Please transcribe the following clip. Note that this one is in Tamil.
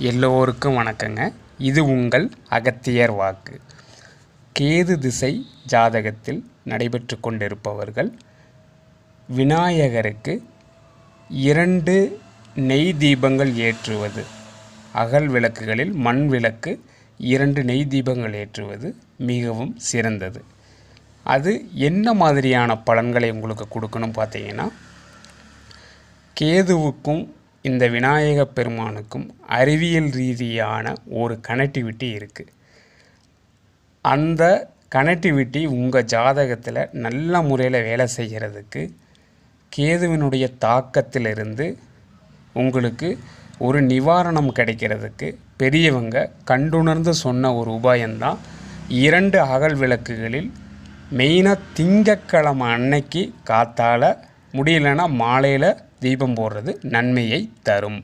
எல்லோருக்கும் வணக்கங்க. இது உங்கள் அகத்தியர் வாக்கு. கேது திசை ஜாதகத்தில் நடைபெற்று கொண்டிருப்பவர்கள் விநாயகருக்கு 2 நெய் தீபங்கள் ஏற்றுவது, அகல் விளக்குகளில் மண் விளக்கு 2 நெய் தீபங்கள் ஏற்றுவது மிகவும் சிறந்தது. அது என்ன மாதிரியான பலன்களை உங்களுக்கு கொடுக்கணும் பார்த்தீங்கன்னா, கேதுவுக்கும் இந்த விநாயக பெருமானுக்கும் அறிவியல் ரீதியான ஒரு கனெக்டிவிட்டி இருக்குது. அந்த கனெக்டிவிட்டி உங்கள் ஜாதகத்தில் நல்ல முறையில் வேலை செய்கிறதுக்கு, கேதுவினுடைய தாக்கத்திலிருந்து உங்களுக்கு ஒரு நிவாரணம் கிடைக்கிறதுக்கு பெரியவங்க கண்டுணர்ந்து சொன்ன ஒரு உபாயம்தான் 2 அகல் விளக்குகளில் மெயினாக திங்கட்கிழமை அன்னைக்கு காத்தால் முடியலைன்னா மாலையில் தீபம் போடுறது நன்மையை தரும்.